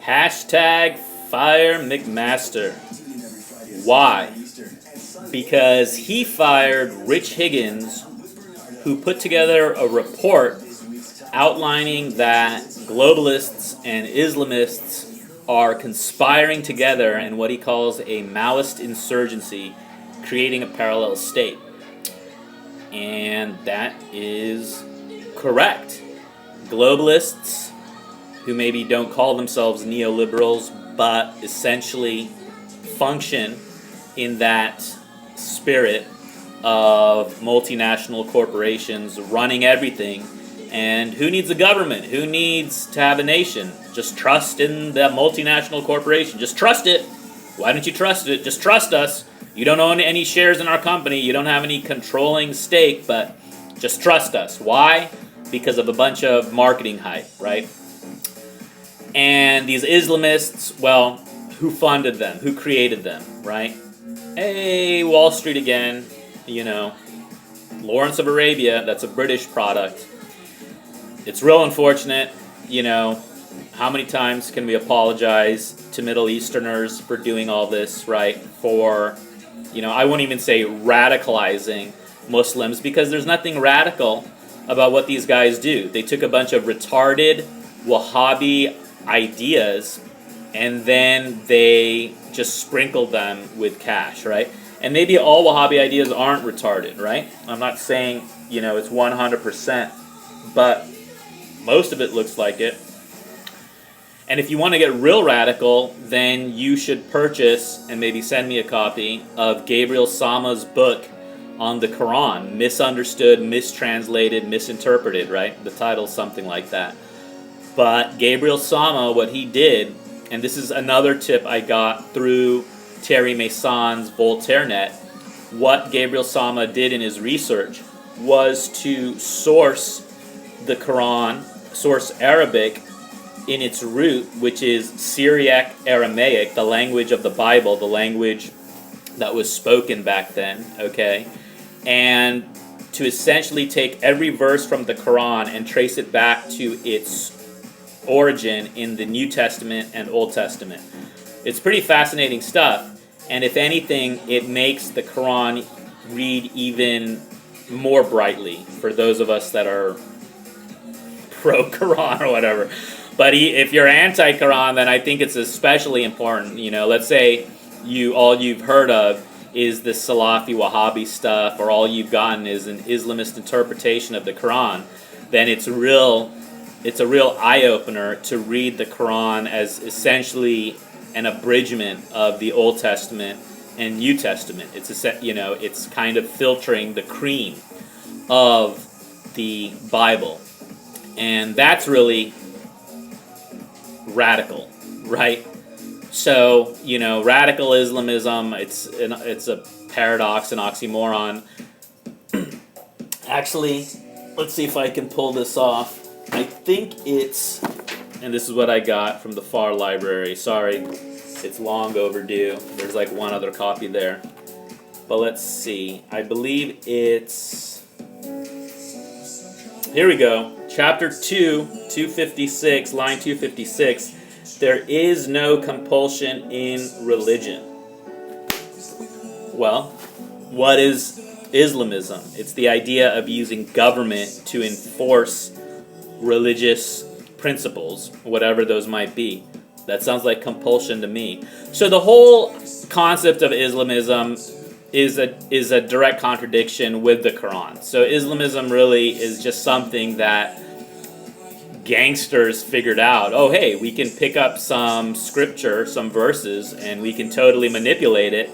Hashtag fire McMaster. Why? Because he fired Rich Higgins, who put together a report outlining that globalists and Islamists are conspiring together in what he calls a Maoist insurgency, creating a parallel state. And that is correct. Globalists, who maybe don't call themselves neoliberals, but essentially function in that spirit of multinational corporations running everything. And who needs a government? Who needs to have a nation? Just trust in the multinational corporation. Just trust it. Why don't you trust it? Just trust us. You don't own any shares in our company. You don't have any controlling stake, but just trust us. Why? Because of a bunch of marketing hype, right? And these Islamists, well, who funded them? Who created them, right? Hey, Wall Street again. You know, Lawrence of Arabia, that's a British product. It's real unfortunate, you know, how many times can we apologize to Middle Easterners for doing all this, right? For, you know, I won't even say radicalizing Muslims, because there's nothing radical about what these guys do. They took a bunch of retarded Wahhabi ideas and then they just sprinkled them with cash, right? And maybe all Wahhabi ideas aren't retarded, right? I'm not saying, you know, it's 100%, but most of it looks like it. And if you want to get real radical, then you should purchase, and maybe send me a copy, of Gabriel Sama's book on the Quran. Misunderstood, mistranslated, misinterpreted, right? The title's something like that. But Gabriel Sama, what he did, and this is another tip I got through Terry Mason's VoltaireNet, what Gabriel Sama did in his research was to source the Quran, source Arabic in its root, which is Syriac Aramaic, the language of the Bible, the language that was spoken back then, okay? And to essentially take every verse from the Quran and trace it back to its origin in the New Testament and Old Testament. It's pretty fascinating stuff, and if anything, it makes the Quran read even more brightly for those of us that are pro-Quran or whatever. But if you're anti-Quran, then I think it's especially important. You know, let's say all you've heard of is the Salafi Wahhabi stuff, or all you've gotten is an Islamist interpretation of the Quran, then it's a real eye-opener to read the Quran as essentially an abridgment of the Old Testament and New Testament. It's kind of filtering the cream of the Bible. And that's really radical, right? So, you know, radical Islamism, it's a paradox, an oxymoron. Actually, let's see if I can pull this off. I think it's, and this is what I got from the FAR library. Sorry, it's long overdue. There's like one other copy there. But let's see. I believe it's, here we go. Chapter 2, 256, line 256. There is no compulsion in religion. Well, what is Islamism? It's the idea of using government to enforce religious principles, whatever those might be. That sounds like compulsion to me. So the whole concept of Islamism is a direct contradiction with the Quran. So Islamism really is just something that gangsters figured out. Oh, hey, we can pick up some scripture, some verses, and we can totally manipulate it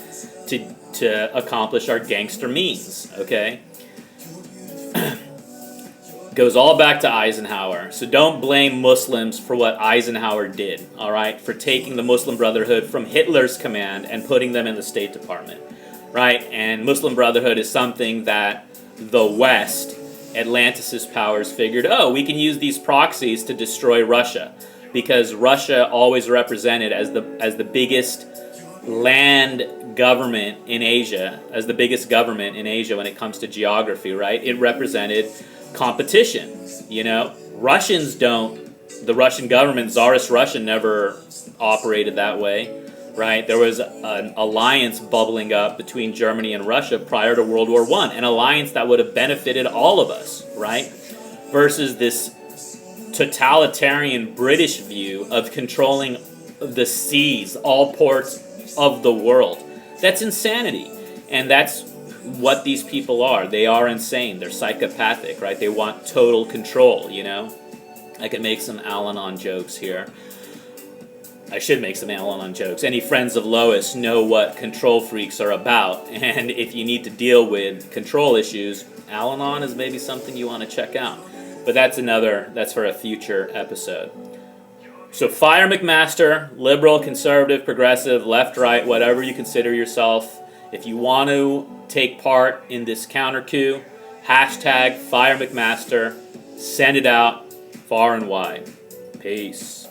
to accomplish our gangster means, okay? Goes all back to Eisenhower. So don't blame Muslims for what Eisenhower did, all right? For taking the Muslim Brotherhood from Hitler's command and putting them in the State Department, right? And Muslim Brotherhood is something that the West, Atlanticist powers, figured, oh, we can use these proxies to destroy Russia, because Russia always represented as the biggest land government in Asia, as the biggest government in Asia when it comes to geography, right? It represented competition. You know, Russians don't the Russian government, Tsarist Russia, never operated that way, right? There was an alliance bubbling up between Germany and Russia prior to World War I, an alliance that would have benefited all of us, right? Versus this totalitarian British view of controlling the seas, all ports of the world. That's insanity. And that's what these people are. They are insane. They're psychopathic, right? They want total control, you know? I could make some Al-Anon jokes here. I should make some Al-Anon jokes. Any friends of Lois know what control freaks are about. And if you need to deal with control issues, Al-Anon is maybe something you want to check out. But that's for a future episode. So fire McMaster, liberal, conservative, progressive, left, right, whatever you consider yourself. If you want to take part in this counter coup, hashtag fire McMaster. Send it out far and wide. Peace.